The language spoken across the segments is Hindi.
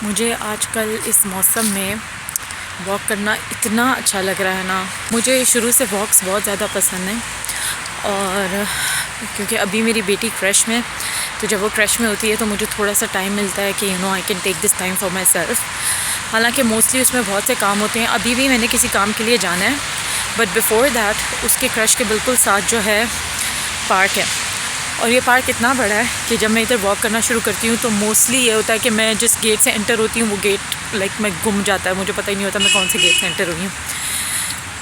मुझे आजकल इस मौसम में वॉक करना इतना अच्छा लग रहा है ना। मुझे शुरू से वॉक्स बहुत ज़्यादा पसंद है और क्योंकि अभी मेरी बेटी क्रश में, तो जब वो क्रश में होती है तो मुझे थोड़ा सा टाइम मिलता है कि I can take this time for माई सेल्फ। हालांकि मोस्टली उसमें बहुत से काम होते हैं। अभी भी मैंने किसी काम के लिए जाना है, बट बिफ़ोर दैट उसके क्रश के बिल्कुल साथ जो है पार्क है। और ये पार्क इतना बड़ा है कि जब मैं इधर वॉक करना शुरू करती हूँ तो मोस्टली ये होता है कि मैं जिस गेट से एंटर होती हूँ वो गेट मैं गुम जाता है, मुझे पता ही नहीं होता मैं कौन से गेट से एंटर हुई हूँ।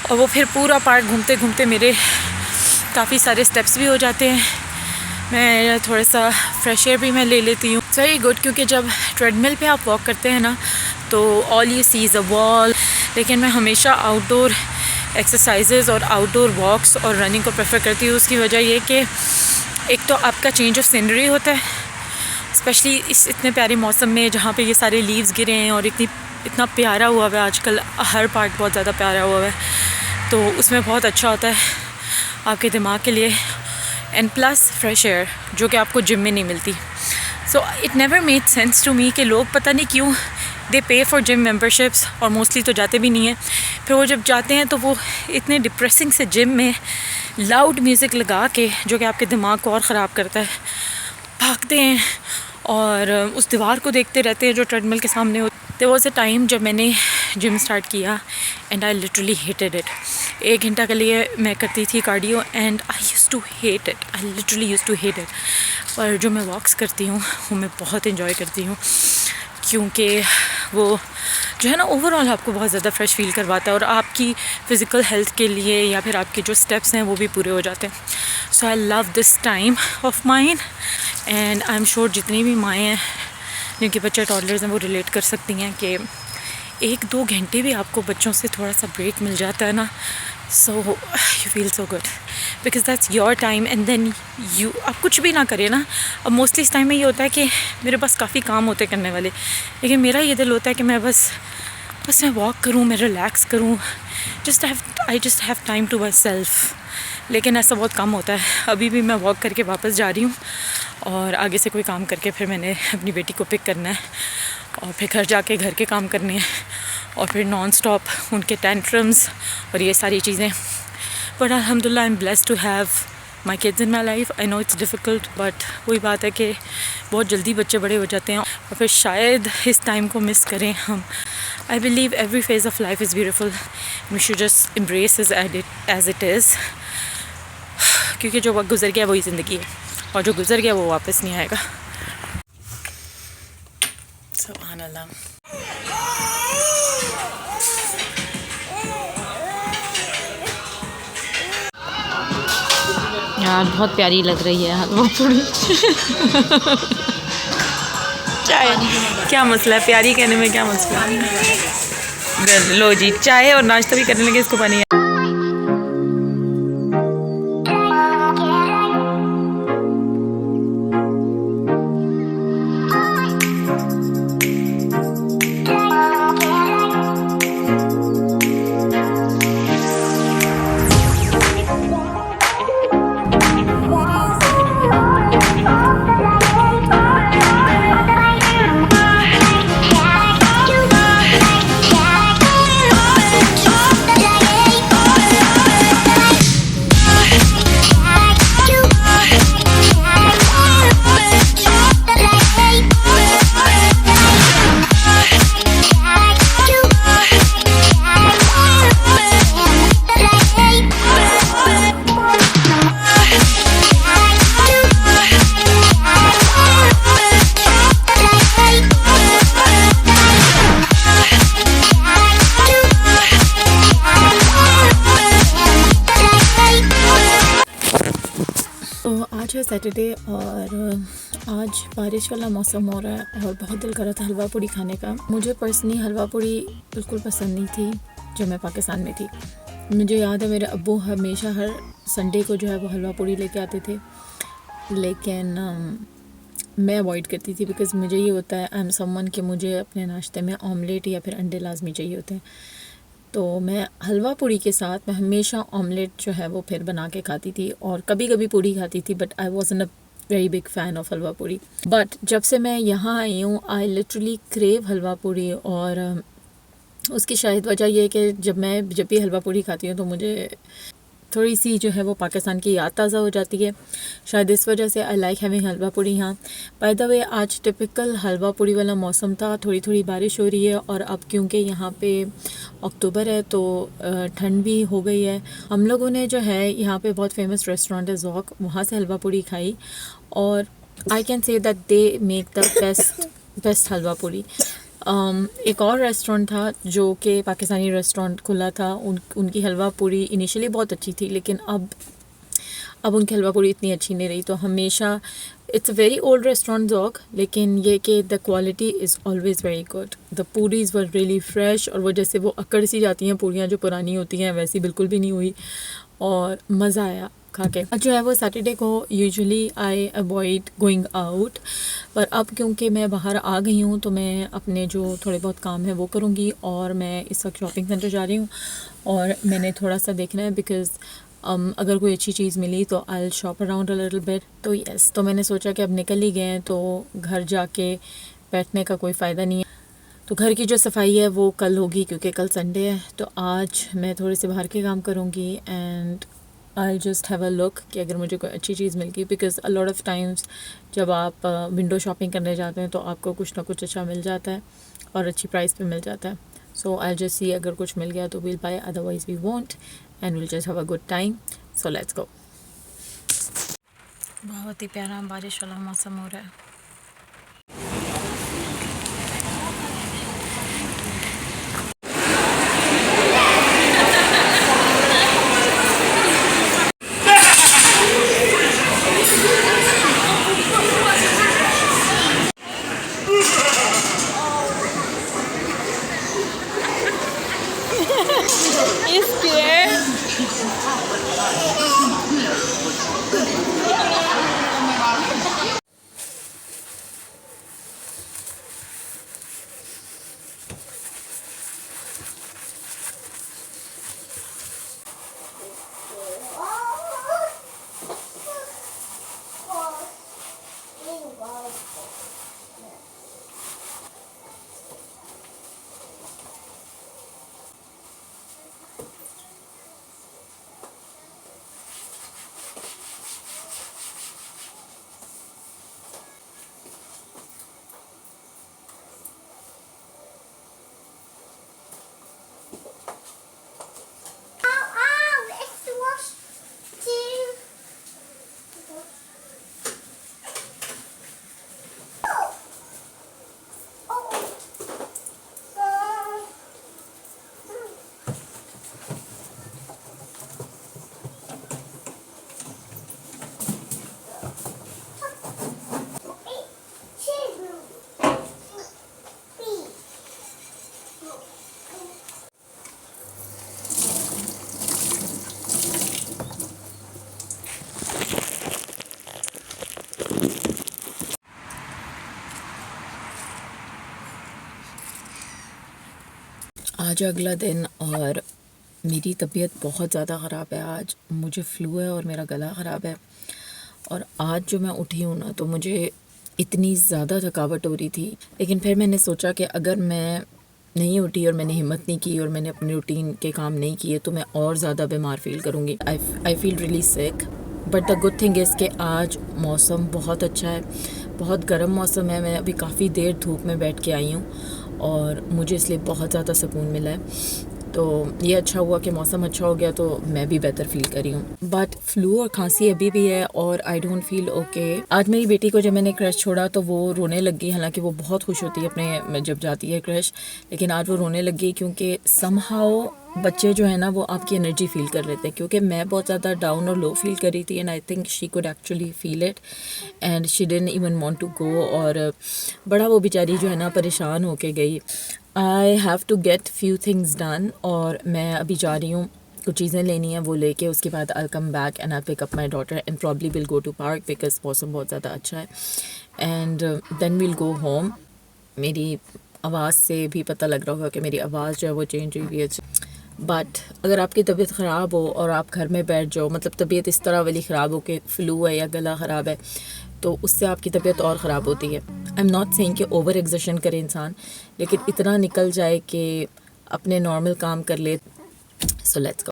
और वो फिर पूरा पार्क घूमते घूमते मेरे काफ़ी सारे स्टेप्स भी हो जाते हैं। मैं थोड़ा सा फ्रेश एयर भी मैं ले लेती हूँ। इट्स वेरी गुड, क्योंकि जब ट्रेडमिल पे आप वॉक करते हैं ना तो all you see is a wall. लेकिन मैं हमेशा आउटडोर एक्सरसाइजेज़ और आउटडोर वॉक्स और रनिंग को प्रेफर करती हूँ। उसकी वजह ये कि एक तो आपका चेंज ऑफ सीनरी होता है, स्पेशली इस इतने प्यारे मौसम में जहाँ पे ये सारे लीव्स गिरे हैं और इतना प्यारा हुआ है। आजकल हर पार्ट बहुत ज़्यादा प्यारा हुआ है, तो उसमें बहुत अच्छा होता है आपके दिमाग के लिए। एंड प्लस फ्रेश एयर जो कि आपको जिम में नहीं मिलती। So it never made sense to me कि लोग पता नहीं क्यों they pay for gym memberships और मोस्टली तो जाते भी नहीं हैं। फिर वो जब जाते हैं तो वो इतने डिप्रेसिंग से जिम में लाउड म्यूज़िक लगा के, जो कि आपके दिमाग को और ख़राब करता है, भागते हैं और उस दीवार को देखते रहते हैं जो ट्रेडमिल के सामने हो। देयर वाज अ टाइम जब मैंने जिम स्टार्ट किया and I literally hated it. 1 घंटा के लिए मैं करती थी cardio and I use to hate it, I literally use to hate it. पर जो मैं वॉक्स करती हूँ वो मैं बहुत इन्जॉय करती हूँ, क्योंकि वो जो है ना ओवरऑल आपको बहुत ज़्यादा फ्रेश फील करवाता है और आपकी फ़िज़िकल हेल्थ के लिए या फिर आपके जो स्टेप्स हैं वो भी पूरे हो जाते हैं। So I love this time of mine and I am sure जितनी भी माएँ हैं जिनके बच्चे टॉडलर्स हैं वो रिलेट कर सकती हैं कि 1-2 घंटे भी आपको बच्चों से थोड़ा सा ब्रेक मिल जाता है ना, so you feel so good because that's your time. And then you आप कुछ भी ना करें ना। अब मोस्टली इस टाइम में ये होता है कि मेरे पास काफ़ी काम होते करने वाले, लेकिन मेरा ये दिल होता है कि मैं बस मैं वॉक करूँ, मैं रिलैक्स करूँ, I just have time to माई सेल्फ। लेकिन ऐसा बहुत कम होता है। अभी भी मैं वॉक करके वापस जा रही हूँ और आगे से कोई काम करके फिर मैंने अपनी बेटी को पिक करना है और फिर घर जाके घर के काम करने हैं और फिर नॉन स्टॉप उनके टेंट्रम्स और ये सारी चीज़ें। बट अल्हम्दुलिल्लाह I am blessed to have my kids in my life. I know it's difficult, but वही बात है कि बहुत जल्दी बच्चे बड़े हो जाते हैं और फिर शायद इस टाइम को मिस करें हम। I believe every phase of life is beautiful, we should just embrace as it is, क्योंकि जो वक्त गुजर गया वही ज़िंदगी है और जो गुजर गया वो वापस नहीं आएगा। सुभान अल्लाह। यार बहुत प्यारी लग रही है हलवा पूड़ी। चाय क्या मसला है, प्यारी कहने में क्या मसला है। लो जी, चाय और नाश्ता भी करने लगे, इसको पानी। आज है सैटरडे और आज बारिश वाला मौसम हो रहा है और बहुत दिल कर रहा था हलवा पूड़ी खाने का। मुझे पर्सनली हलवा पूड़ी बिल्कुल पसंद नहीं थी जब मैं पाकिस्तान में थी। मुझे याद है मेरे अब्बू हमेशा हर संडे को जो है वो हलवा पूड़ी लेके आते थे, लेकिन मैं अवॉइड करती थी बिकॉज़ मुझे ये होता है आई एम समवन कि मुझे अपने नाश्ते में ऑमलेट या फिर अंडे लाजमी चाहिए होते हैं। तो मैं हलवा पूड़ी के साथ मैं हमेशा ऑमलेट जो है वो फिर बना के खाती थी और कभी कभी पूड़ी खाती थी, but I was in a very big fan of halwa puri. But जब से मैं यहाँ आई हूँ आई लिटरली क्रेव हलवा पूरी। और उसकी शायद वजह ये है कि जब भी हलवा पूरी खाती हूँ तो मुझे थोड़ी सी जो है वो पाकिस्तान की याद ताज़ा हो जाती है। शायद इस वजह से आई लाइक हैविंग हलवा पूरी यहाँ। बाय द वे आज टिपिकल हलवा पूरी वाला मौसम था, थोड़ी थोड़ी बारिश हो रही है और अब क्योंकि यहाँ पे अक्टूबर है तो ठंड भी हो गई है। हम लोगों ने जो है यहाँ पे बहुत फेमस रेस्टोरेंट है ज़ौक़, वहाँ से हलवा पूरी खाई और I can say that they make the best halwa puri. एक और रेस्टोरेंट था जो कि पाकिस्तानी रेस्टोरेंट खुला था, उनकी हलवा पूरी इनिशियली बहुत अच्छी थी लेकिन अब उनकी हलवा पूरी इतनी अच्छी नहीं रही। तो हमेशा it's a very old restaurant Zauq, लेकिन ये कि the quality is always very good. The puris were really fresh और वो जैसे वो अकड़ सी जाती हैं पूरियाँ जो पुरानी होती हैं वैसी बिल्कुल भी नहीं हुई और मज़ा आया खा के। जो है वो सैटरडे को usually I avoid going out, पर अब क्योंकि मैं बाहर आ गई हूँ तो मैं अपने जो थोड़े बहुत काम है वो करूँगी और मैं इस वक्त शॉपिंग सेंटर जा रही हूँ और मैंने थोड़ा सा देखना है बिकॉज़ अगर कोई अच्छी चीज़ मिली तो I will shop around a little bit. तो यस, तो मैंने सोचा कि अब निकल ही गए हैं तो घर जाके बैठने का कोई फ़ायदा नहीं है। तो घर की जो सफाई है वो कल होगी क्योंकि कल संडे है। तो आज मैं थोड़े से बाहर के काम करूँगी and I just have a look कि अगर मुझे कोई अच्छी चीज़ मिल गई, because a lot of times जब आप विंडो शॉपिंग करने जाते हैं तो आपको कुछ ना कुछ अच्छा मिल जाता है और अच्छी प्राइस पे मिल जाता है। सो आई जस्ट सी अगर कुछ मिल गया तो we'll buy, otherwise we won't and will just have a good time. So let's go. बहुत ही प्यारा बारिश वाला मौसम हो रहा है। आज अगला दिन और मेरी तबीयत बहुत ज़्यादा ख़राब है। आज मुझे फ़्लू है और मेरा गला ख़राब है और आज जो मैं उठी हूँ ना तो मुझे इतनी ज़्यादा थकावट हो रही थी, लेकिन फिर मैंने सोचा कि अगर मैं नहीं उठी और मैंने हिम्मत नहीं की और मैंने अपने रूटीन के काम नहीं किए तो मैं और ज़्यादा बीमार फ़ील करूँगी। I feel really sick, but the good thing is कि आज मौसम बहुत अच्छा है, बहुत गर्म मौसम है। मैं अभी काफ़ी देर धूप में बैठ के आई हूँ और मुझे इसलिए बहुत ज़्यादा सुकून मिला है। तो ये अच्छा हुआ कि मौसम अच्छा हो गया तो मैं भी बेहतर फील कर रही हूँ। बट फ्लू और खांसी अभी भी है और आई डोंट फील ओके। आज मेरी बेटी को जब मैंने क्रश छोड़ा तो वो रोने लग गई, हालांकि वो बहुत खुश होती है अपने जब जाती है क्रश, लेकिन आज वो रोने लग गई क्योंकि समहाउ बच्चे जो है ना वो आपकी एनर्जी फील कर लेते हैं। क्योंकि मैं बहुत ज़्यादा डाउन और लो फील कर रही थी and I think she could actually feel it and she didn't even want to go. और बड़ा वो बेचारी जो है ना परेशान होके गई। I have to get few things done और मैं अभी जा रही हूँ, कुछ चीज़ें लेनी है वो लेके उसके बाद I come back and I pick up my daughter and probably will go to park because मौसम बहुत ज़्यादा अच्छा है and then will go home. मेरी आवाज़ से भी पता लग रहा होगा कि मेरी आवाज़ जो है वो चेंज हुई है। बट अगर आपकी तबीयत ख़राब हो और आप घर में बैठ जाओ, मतलब तबीयत इस तरह वाली ख़राब हो कि फ़्लू है या गला ख़राब है, तो उससे आपकी तबीयत और ख़राब होती है। आई एम नॉट सेइंग कि ओवर एग्जर्शन करे इंसान, लेकिन इतना निकल जाए कि अपने नॉर्मल काम कर ले। सो let's go.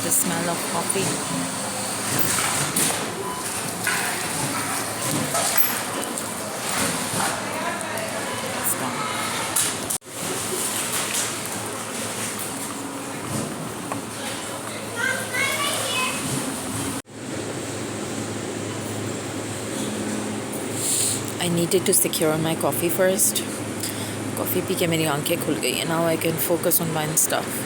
The smell of coffee. It's gone. I needed to secure my coffee first. Coffee P के मेरी आंखें खुल गई हैं. Now I can focus on buying stuff.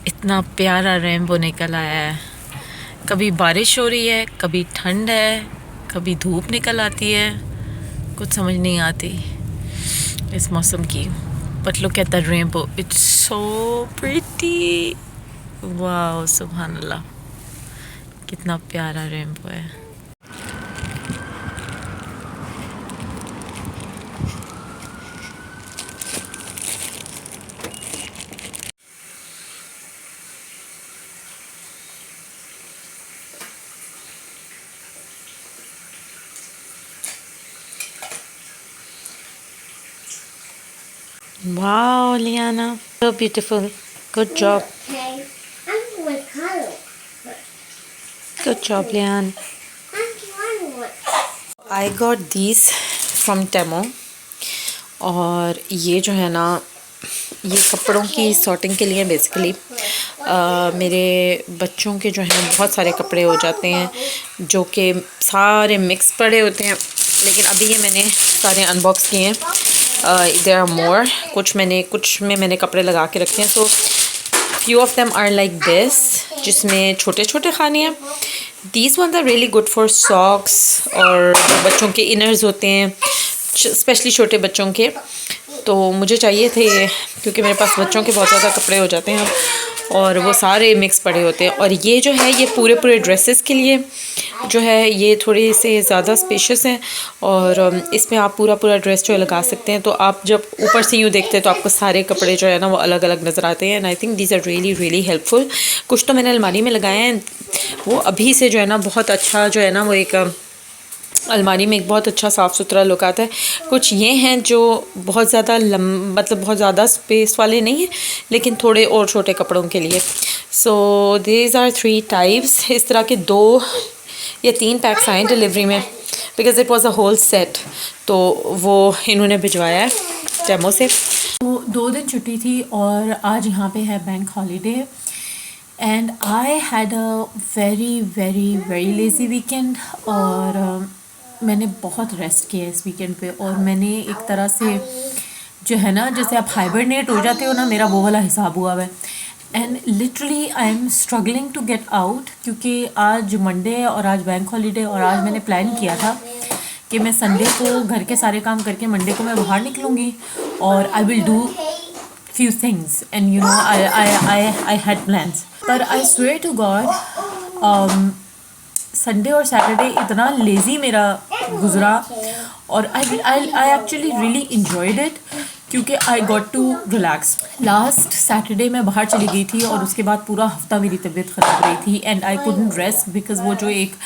इतना प्यारा रेनबो निकल आया है। कभी बारिश हो रही है, कभी ठंड है, कभी धूप निकल आती है, कुछ समझ नहीं आती इस मौसम की। But look at the rainbow, it's so pretty. Wow, सुभान अल्लाह, कितना प्यारा रेनबो है। Wow, Liana, so beautiful. Good job. Okay, I'm with color. Good job, Liana. I got these from Temu. और ये जो है ना, ये कपड़ों की सॉर्टिंग के लिए बेसिकली मेरे बच्चों के जो हैं बहुत सारे कपड़े हो जाते हैं जो कि सारे मिक्स पड़े होते हैं, लेकिन अभी ये मैंने सारे अनबॉक्स किए हैं। देयर आर मोर, कुछ में मैंने कपड़े लगा के रखे हैं। So few of them are like this, जिसमें छोटे छोटे खाने हैं। These ones are really good for socks, और जो बच्चों के इनर्स होते हैं, स्पेशली छोटे बच्चों के, तो मुझे चाहिए थे क्योंकि मेरे पास बच्चों के बहुत ज़्यादा कपड़े हो जाते हैं और वो सारे मिक्स पड़े होते हैं। और ये जो है, ये पूरे ड्रेसेस के लिए जो है, ये थोड़े से ज़्यादा स्पेशियस हैं और इसमें आप पूरा ड्रेस जो है लगा सकते हैं। तो आप जब ऊपर से यूँ देखते हैं तो आपको सारे कपड़े जो है ना वो अलग अलग नज़र आते हैं। And I think these are really helpful. कुछ तो मैंने अलमारी में लगाए हैं, वो अभी से जो है ना बहुत अच्छा जो है ना, वो एक अलमारी में एक बहुत अच्छा साफ़ सुथरा लुक आता है। कुछ ये हैं जो बहुत ज़्यादा मतलब बहुत ज़्यादा स्पेस वाले नहीं हैं, लेकिन थोड़े और छोटे कपड़ों के लिए। So these are 3 types. इस तरह के 2 या 3 पैक्स आए डिलीवरी में, because it was a whole set. तो वो इन्होंने भिजवाया है टेमो से। तो 2 दिन छुट्टी थी और आज यहाँ पे है bank holiday, and I had a very lazy weekend. और मैंने बहुत रेस्ट किया इस वीकेंड पे, और मैंने एक तरह से जो है ना, जैसे आप हाइबरनेट हो जाते हो ना, मेरा वो वाला हिसाब हुआ है। And literally I am struggling to get out, क्योंकि आज मंडे है और आज बैंक हॉलीडे। और आज मैंने प्लान किया था कि मैं संडे को घर के सारे काम करके मंडे को मैं बाहर निकलूँगी और I will do few things, and you know I had plans, but I swear to God, Sunday और सैटरडे इतना लेज़ी मेरा गुजरा, और I actually really enjoyed it क्योंकि I got to relax. Last Saturday मैं बाहर चली गई थी और उसके बाद पूरा हफ्ता मेरी तबीयत ख़राब रही थी, and I couldn't rest because वो जो एक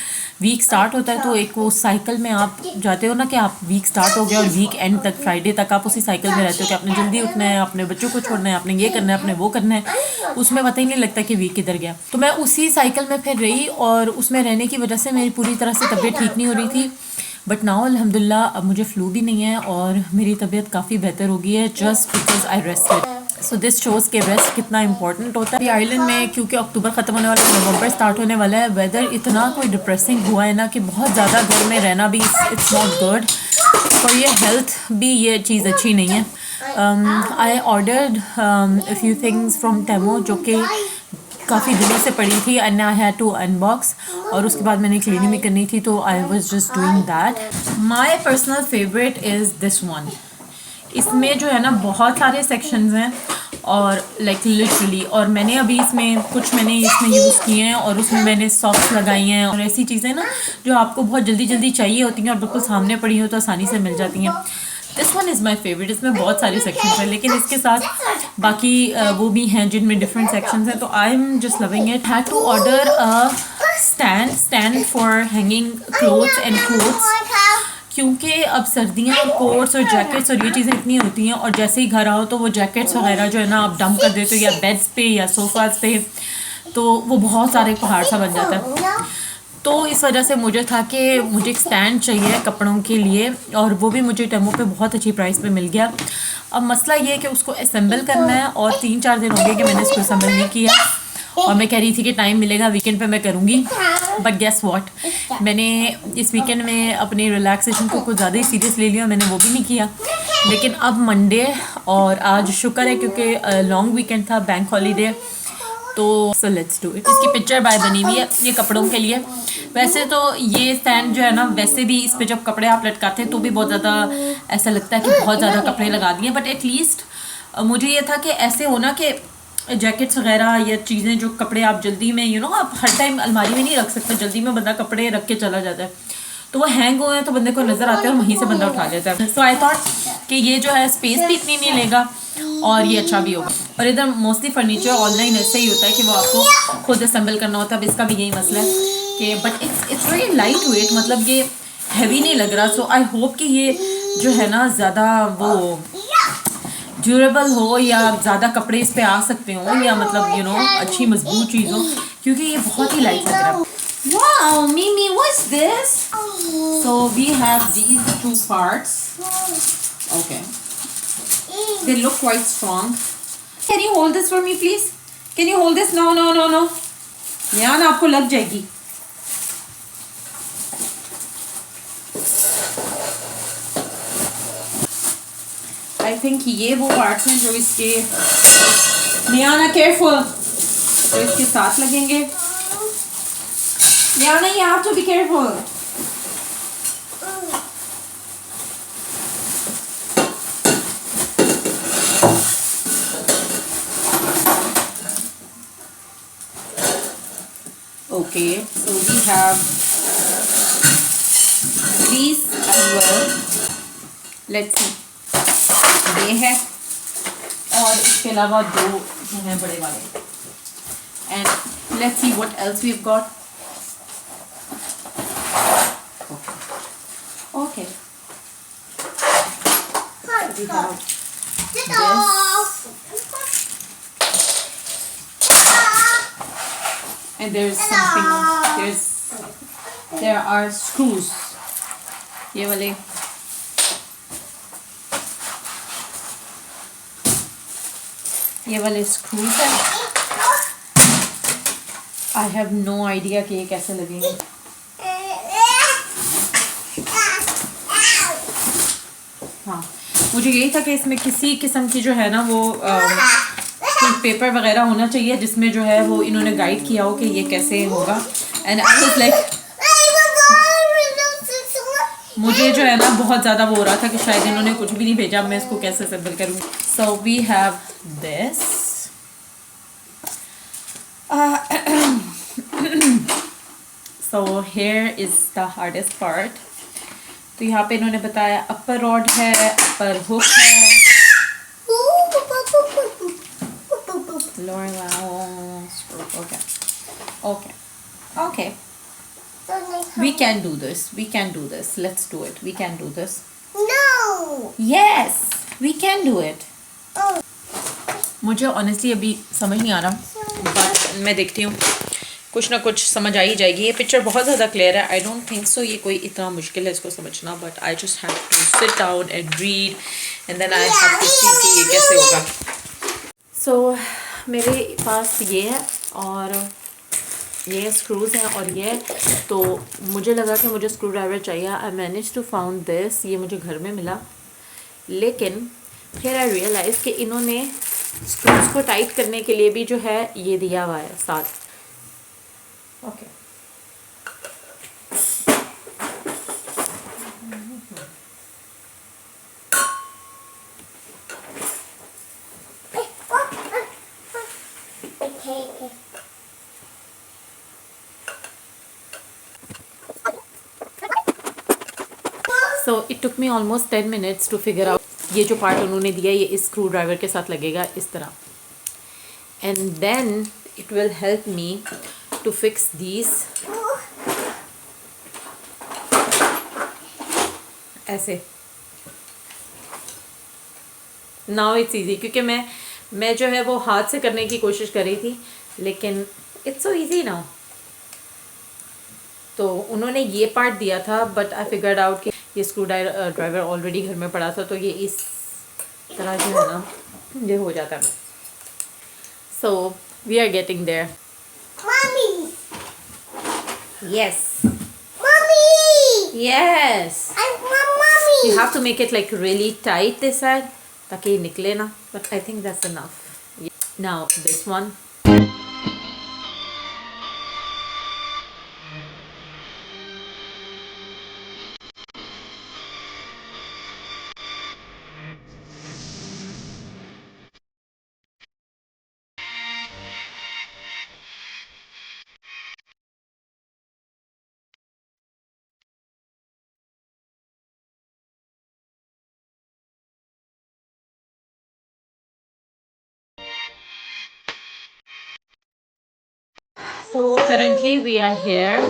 वीक स्टार्ट होता है तो एक वो साइकिल में आप जाते हो ना कि आप वीक स्टार्ट हो गया और वीक एंड तक फ्राइडे तक आप उसी साइकिल में रहते हो कि आपने जल्दी उठना है, अपने बच्चों को छोड़ना है, आपने ये करना है, आपने वो करना है. उसमें पता ही नहीं लगता कि वीक किधर गया. तो मैं उसी साइकिल में फिर रही और उसमें रहने की वजह से मेरी पूरी तरह से तबीयत ठीक नहीं हो रही थी. बट नाउ अल्हम्दुलिल्लाह अब मुझे फ्लू भी नहीं है और मेरी तबीयत काफ़ी बेहतर हो गई है just because I rested. So this shows के रेस्ट कितना इंपॉर्टेंट होता है. आइलैंड में क्योंकि अक्टूबर ख़त्म होने वाला है, नवंबर स्टार्ट होने वाला है, वेदर इतना कोई डिप्रेसिंग हुआ है ना कि बहुत ज़्यादा घर में रहना भी इट्स नॉट गुड फॉर ये हेल्थ भी. ये चीज़ अच्छी नहीं है. I ordered few things from Temu जो कि काफ़ी दिनों से पड़ी थी, and I had to unbox, और उसके बाद मैंने क्लीनिंग भी करनी थी तो I was just doing that. My personal favourite is this one. इसमें जो है ना बहुत सारे सेक्शंस हैं और लाइक लिटरली, और मैंने अभी इसमें कुछ मैंने इसमें यूज़ किए हैं और उसमें मैंने सॉक्स लगाई हैं और ऐसी चीज़ें ना जो आपको बहुत जल्दी जल्दी चाहिए होती हैं और बिल्कुल सामने पड़ी हो तो आसानी से मिल जाती हैं. This one is my favourite. इसमें बहुत सारे सेक्शंस हैं लेकिन इसके साथ बाकी वो भी हैं जिनमें डिफरेंट सेक्शंस हैं, तो I am just loving it. Had to order a stand for hanging clothes and coats क्योंकि अब सर्दियाँ और कोट्स और जैकेट्स और ये चीज़ें इतनी होती हैं और जैसे ही घर आओ तो वो जैकेट्स वगैरह जो है ना आप डंप कर देते हो या बेड्स पे या सोफ़ाज़ पे, तो वो बहुत सारे पहाड़ सा बन जाता है. तो इस वजह से मुझे था कि मुझे एक स्टैंड चाहिए कपड़ों के लिए, और वो भी मुझे टेमो पे बहुत अच्छी प्राइस पे मिल गया. अब मसला ये है कि उसको असेंबल करना है और 3-4 दिन हो गए कि मैंने इसको असेंबल नहीं किया, और मैं कह रही थी कि टाइम मिलेगा वीकेंड पे मैं करूँगी. बट गेस व्हाट, मैंने इस वीकेंड में अपने रिलैक्सेशन को कुछ ज़्यादा ही सीरियस ले लिया, मैंने वो भी नहीं किया. लेकिन अब मंडे और आज शुक्र है क्योंकि लॉन्ग वीकेंड था, बैंक हॉलीडे, तो सो लेट्स डू इट. इसकी पिक्चर बाय बनी हुई है ये कपड़ों के लिए. वैसे तो ये स्टैंड जो है ना, वैसे भी इस पे जब कपड़े आप लटकाते हैं तो भी बहुत ज़्यादा ऐसा लगता है कि बहुत ज़्यादा कपड़े लगा दिए, बट एटलीस्ट मुझे ये था कि ऐसे हो ना कि जैकेट्स वगैरह या चीज़ें जो कपड़े आप जल्दी में यू नो आप हर टाइम अलमारी में नहीं रख सकते, जल्दी में बंदा कपड़े रख के चला जाता है तो वो हैंग हुए हैं तो बंदे को नज़र आते हैं और वहीं से बंदा उठा लेता है. सो आई थॉट कि ये जो है स्पेस भी इतनी नहीं लेगा और ये अच्छा भी होगा. और इधर मोस्टली फर्नीचर ऑनलाइन ऐसे ही होता है कि वो आपको खुद असेंबल करना होता है. अब इसका भी यही मसला है कि but it's very light weight, मतलब ये हैवी नहीं लग रहा. सो आई होप कि ये जो है ना ज़्यादा वो ड्यूरेबल हो या ज़्यादा कपड़े इस पे आ सकते हो या मतलब यू नो अच्छी मजबूत चीज़ हो, क्योंकि ये बहुत ही लाइट लग रहा है. Wow, Mimi, what's this? So we have these two parts. Okay. They look quite strong. Can you hold this for me, please? Can you hold this? No, no, no, no. यहाँ ना आपको लग जाएगी. I think ये वो पार्ट्स हैं जो इसके नियाना केयरफुल जो इसके साथ लगेंगे. Niyana you have to be careful. Okay, so we have these as well. Let's see. ये है और इसके अलावा 2 जो हैं बड़े वाले. And let's see what else we've got. Okay. We have this. And there's something, there are screws. ये वाले स्क्रूज हैं. आई हैव नो आइडिया कि ये कैसे लगेंगे. हाँ, मुझे यही था कि इसमें किसी किस्म की जो है ना वो पेपर वगैरह होना चाहिए जिसमें जो है वो इन्होंने गाइड किया हो कि ये कैसे होगा. एंड आई वाज लाइक मुझे जो है ना बहुत ज़्यादा वो हो रहा था कि शायद इन्होंने कुछ भी नहीं भेजा, मैं इसको कैसे असेंबल करूँ. So we have this. So here is the hardest part. तो यहाँ पे इन्होंने बताया अपर रॉड है, अपर हुक है, lower screw. Okay okay okay. We can do this. We can do this. Let's do it. We can do this. No. Yes, we can do it. Oh. मुझे ऑनेस्टली अभी समझ नहीं आ रहा, बट मैं देखती हूँ कुछ ना कुछ समझ आ ही जाएगी. ये पिक्चर बहुत ज़्यादा क्लियर है. आई डोंट थिंक सो ये कोई इतना मुश्किल है इसको समझना, but I just have to sit down and read and then I have to see कि ये कैसे होगा. सो मेरे पास ये है और ये स्क्रूज हैं और ये, तो मुझे लगा कि मुझे स्क्रू ड्राइवर चाहिए. I manage to found this. ये मुझे घर में मिला, लेकिन फिर आई रियलाइज़ कि इन्होंने स्क्रूज को टाइट करने के लिए भी जो है ये दिया हुआ है साथ. Okay Okay. So it took me almost 10 minutes to figure out. ये जो पार्ट उन्होंने दिया ये इस स्क्रू ड्राइवर के साथ लगेगा इस तरह, and then it will help me to fix these ऐसे. नाउ इट्स ईजी, क्योंकि मैं जो है वो हाथ से करने की कोशिश कर रही थी, लेकिन इट्स सो ईजी नाउ. तो उन्होंने ये पार्ट दिया था, बट आई फिगर्ड आउट कि ये स्क्रू ड्राइवर ऑलरेडी घर में पड़ा था, तो ये इस तरह जो है ना ये हो जाता है. So we are getting there. Mommy. Yes Mommy. Yes. I want mommy. You have to make it like really tight this side ताकि ये निकले ना, but I think that's enough. Now this one. So currently we are here.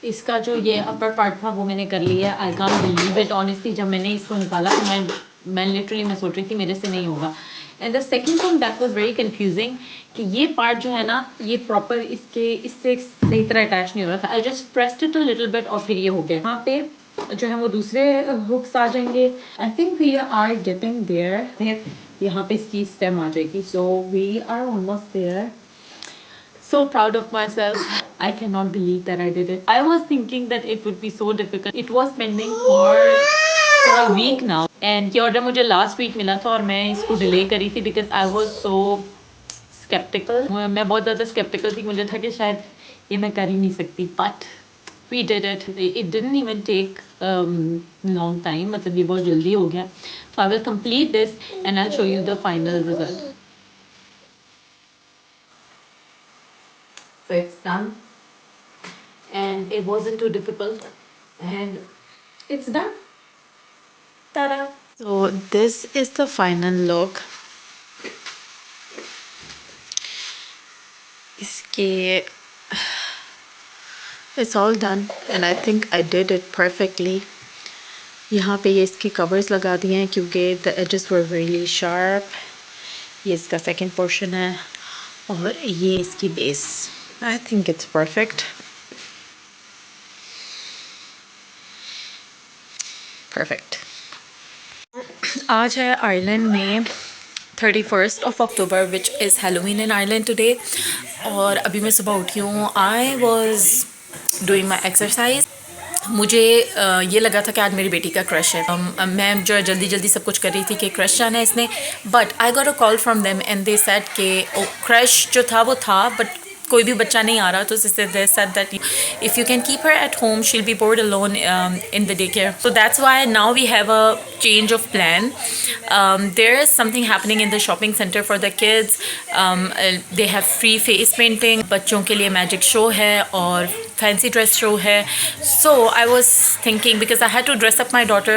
इसका जो ये अपर पार्ट था वो मैंने कर लिया. I can't believe it honestly. जब मैंने इसको निकाला तो मैं लिटरली मैं सोच रही थी मेरे से नहीं होगा. And the second thing that was very confusing कि ये पार्ट जो है ना ये प्रॉपर इससे सही तरह अटैच नहीं हो रहा था. I just pressed it a little bit और फिर ये हो गया. यहाँ पे जो है वो दूसरे हुक्स आ जाएंगे. I think we are getting there. यहाँ पे इसकी स्टेम आ जाएगी. So we are almost there. So proud of myself. I cannot believe that I did it. I was thinking that it would be so difficult. It was pending for a week now. And ये order मुझे last week मिला था और मैं इसको delay करी थी because I was so skeptical. मैं बहुत ज़्यादा skeptical थी. मुझे था कि शायद ये मैं कर ही नहीं सकती. But we did it. It didn't even take long time. मतलब ये बहुत जल्दी हो गया. So I will complete this and I'll show you the final result. So it's done and it wasn't too difficult and it's done. Ta-da! So this is the final look. इसके it's all done and I think I did it perfectly. यहाँ पे ये इसके कवर्स लगा दिए हैं क्योंकि the edges were really sharp. ये इसका second portion है और ये इसकी base. I think it's perfect. Perfect. आज है आयरलैंड में 31st of October which is Halloween in Ireland today. और अभी मैं सुबह उठी हूँ. I was doing my exercise. मुझे ये लगा था कि आज मेरी बेटी का क्रश है. मैं जो जल्दी सब कुछ कर रही थी कि क्रश जाना है इसने, but I got a call from them and they said कि क्रश जो था वो था बट कोई भी बच्चा नहीं आ रहा तो they said that if you can keep her at home she'll be bored alone in the daycare. So that's why now we have a change of plan. There is something happening in the shopping center for the kids. They have free face painting, बच्चों के लिए magic show है और fancy dress show है. So I was thinking because I had to dress up my daughter,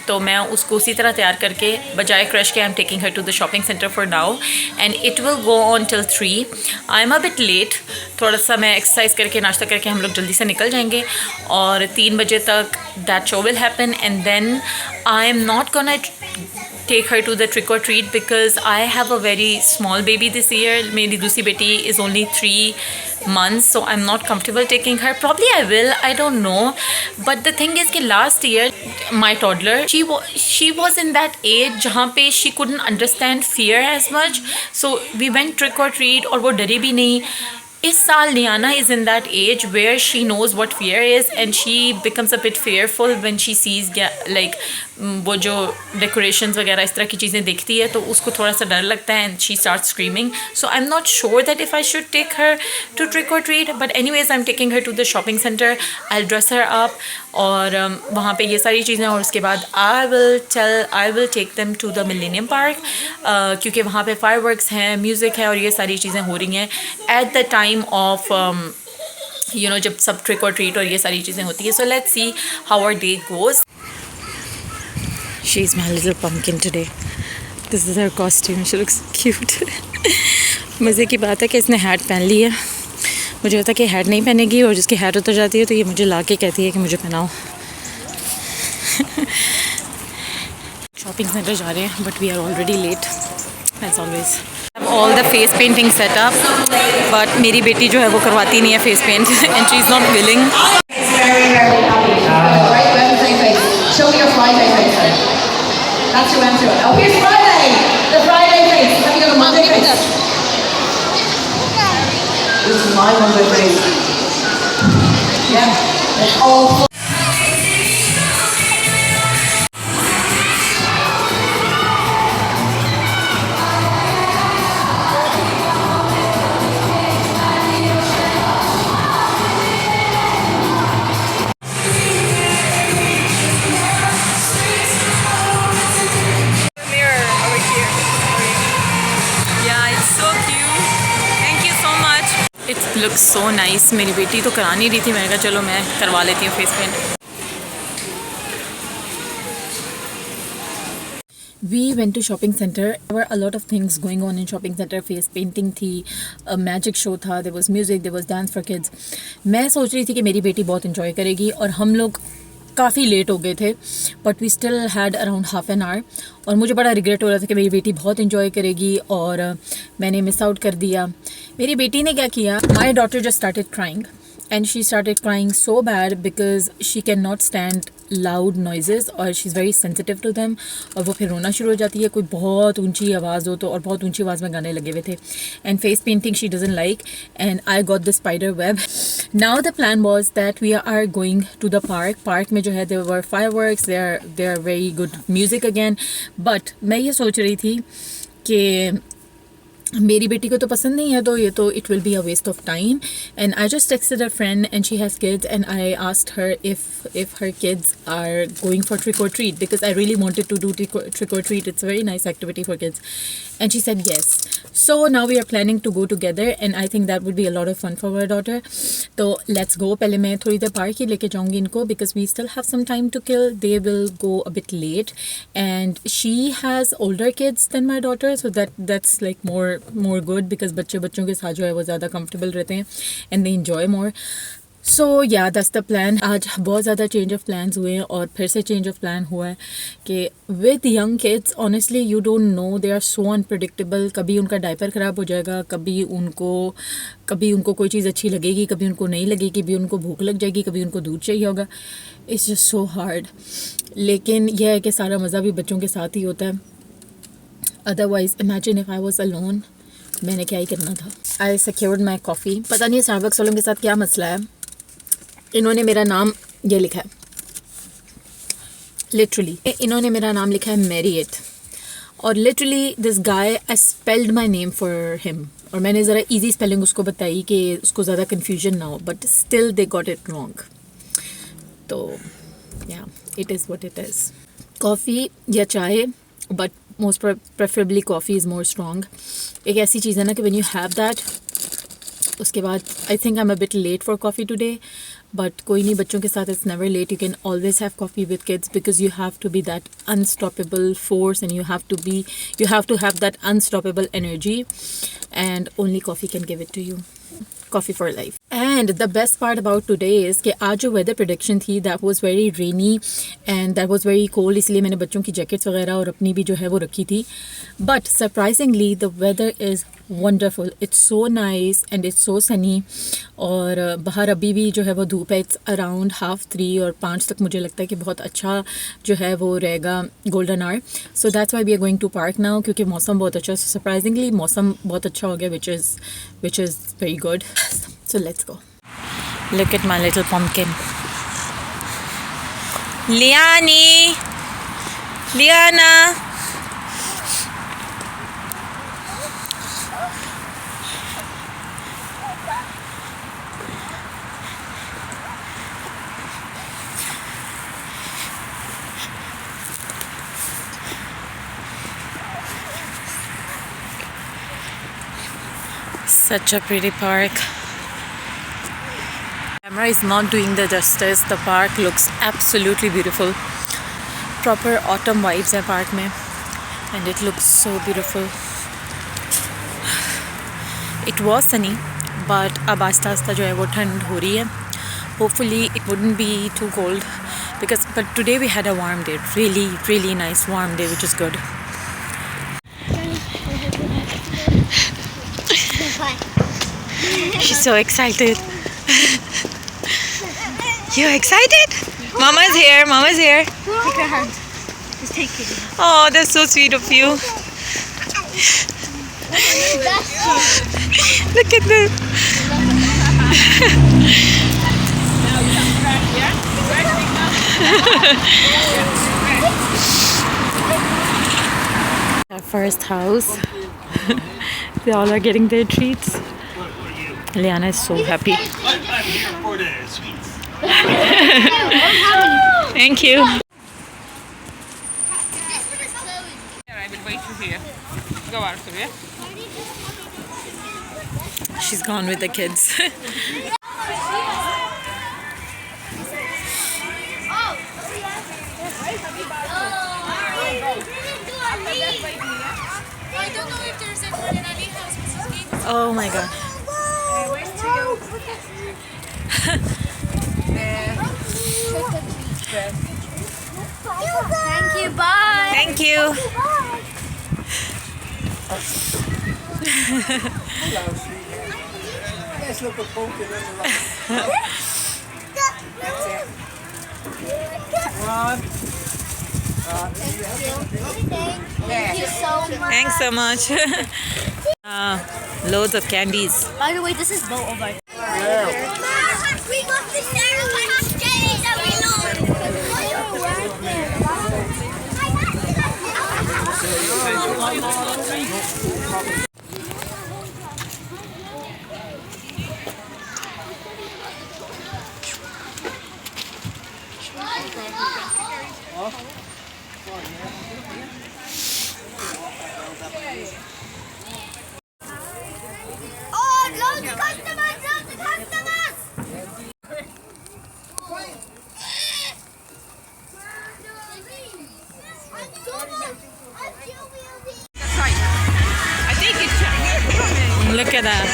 तो मैं उसको उसी तरह तैयार करके बजाय क्रश के I'm taking her to the shopping center for now and it will go on till 3. I'm a bit late. थोड़ा सा मैं एक्सरसाइज करके नाश्ता करके हम लोग जल्दी से निकल जाएंगे और 3 बजे तक that show will happen and then I am not gonna take her to the trick or treat because I have a very small baby this year. मेरी दूसरी बेटी is only 3 months, so I'm not comfortable taking her. Probably I will, I don't know. But the thing is कि last year my toddler she was in that age जहाँ पे she couldn't understand fear as much. So we went trick or treat और वो डरी भी नहीं. इस साल Liana is in that age where she knows what fear is and she becomes a bit fearful when she sees like वो जो decorations वगैरह इस तरह की चीज़ें देखती है तो उसको थोड़ा सा डर लगता है and she starts screaming. So I'm not sure that if I should take her to trick or treat, but anyways I'm taking her to the shopping center. I'll dress her up और वहाँ पे ये सारी चीज़ें और उसके बाद I will take them to the Millennium Park क्योंकि वहाँ पे fireworks हैं, music है और ये सारी चीज़ें हो रही हैं at the time of जब सब trick or treat और ये सारी चीज़ें होती है. So let's see how our day goes. She's my little pumpkin today. This is her costume. She looks cute. मज़े की बात है कि इसने हैट पहन ली है. मुझे पता कि हैट नहीं पहनेगी और जिसकी हैट उतर जाती है तो ये मुझे ला के कहती है कि मुझे पहनाओ. शॉपिंग सेंटर जा रहे हैं but we are already late as always. All the face painting setup but मेरी बेटी जो है वो करवाती नहीं है face paint and she is not willing. Show me your Friday face. That's your answer. Oh, here's Friday. The Friday face. Have you got a Monday face? This is my Monday face. Yeah. It's all. It looks so nice. मेरी बेटी तो करा नहीं रही थी, मैंने कहा चलो मैं करवा लेती हूँ face paint. We went to shopping center. There were a lot of things going on in shopping center. Face painting थी, a magic show था, there was music, there was dance for kids. मैं सोच रही थी कि मेरी बेटी बहुत enjoy करेगी और हम लोग काफ़ी लेट हो गए थे but we still had around half an hour और मुझे बड़ा रिग्रेट हो रहा था कि मेरी बेटी बहुत इन्जॉय करेगी और मैंने मिस आउट कर दिया. मेरी बेटी ने क्या किया, my daughter just started crying and she started crying so bad because she cannot stand loud noises और she is very sensitive to them. और वो फिर रोना शुरू हो जाती है कोई बहुत ऊंची आवाज़ हो तो, और बहुत ऊंची आवाज़ में गाने लगे हुए थे. And face painting she doesn't like and I got the spider web. Now the plan was that we are going to the park. Park में जो है there were fireworks, there are very good music again. But मैं ये सोच रही थी कि मेरी बेटी को तो पसंद नहीं है तो ये तो it will be a waste of time. And I just texted a friend and she has kids and I asked her if her kids are going for trick or treat because I really wanted to do trick or treat. It's a very nice activity for kids and she said yes. So now we are planning to go together and I think that would be a lot of fun for our daughter. So let's go. पहले मैं थोड़ी देर पार्क ही लेके जाऊँगी इनको because we still have some time to kill. They will go a bit late and she has older kids than my daughter so that's like more good because बच्चों के साथ जो है वो ज़्यादा comfortable रहते हैं and they enjoy more. So yeah, that's the plan. आज बहुत ज़्यादा change of plans हुए हैं और फिर से change of plan हुआ है कि with young kids honestly you don't know, they are so unpredictable. कभी उनका डायपर ख़राब हो जाएगा, कभी उनको कोई चीज़ अच्छी लगेगी, कभी उनको नहीं लगेगी, कभी उनको भूख लग जाएगी, कभी उनको दूध चाहिए होगा. It's just so hard. लेकिन यह है कि सारा मज़ा भी बच्चों के साथ ही होता है. Otherwise imagine if I was alone. मैंने क्या ही करना था. I secured my coffee. पता नहीं स्टारबक्स वालों के साथ क्या मसला है, इन्होंने मेरा नाम ये लिखा है लिटरली, इन्होंने मेरा नाम लिखा है मैरियट और literally this guy I spelled my name for him और मैंने ज़रा इजी स्पेलिंग उसको बताई कि उसको ज़्यादा कन्फ्यूजन ना हो, but still they got it wrong. तो या it is what it is. Coffee या चाय, but most preferably coffee is more strong. एक ऐसी चीज़ है ना कि व्हेन यू हैव दैट, उसके बाद I think I am a bit late for coffee today, but कोई नहीं, बच्चों के साथ it's never late. You can always have coffee with kids because you have to be that unstoppable force and you have to have that unstoppable energy, and only coffee can give it to you. Coffee for life. And the best part about today is कि आज जो weather prediction थी, that was very rainy and that was very cold, इसलिए मैंने बच्चों की जैकेट्स वगैरह और अपनी भी जो है वो रखी थी. But surprisingly the weather is wonderful. It's so nice and it's so sunny. और बाहर अभी भी जो है वो धूप है. It's around 3:30 और 5 तक मुझे लगता है कि बहुत अच्छा जो है वो रहेगा golden hour. So that's why we are going to park now, क्योंकि मौसम बहुत अच्छा. So surprisingly मौसम बहुत अच्छा हो गया, which is very good. So let's go. Look at my little pumpkin. Liana. Such a pretty park. Camera is not doing the justice. The park looks absolutely beautiful. Proper autumn vibes है park में, and it looks so beautiful. It was sunny, but अब आस्ता आस्ता जो है वो ठंड हो रही है. Hopefully it wouldn't be too cold but today we had a warm day. Really, really nice warm day, which is good. She's so excited. You excited? Mama's here. Mama's here. Take her hand. Just take it. Oh, that's so sweet of you. Look at this. Our first house. They all are getting their treats. Liana is so happy. Thank you. I will wait you here. Go Arthur, yeah? She's gone with the kids. Oh my god. Thank you, bye. Thank you. Nice little pumpkin in the light. Thank you so much. Thanks so much. Loads of candies. By the way, this is boat over. We got the Starbucks jelly that we love. Oh, loads of customers, loads of customers. I think it's Look at that.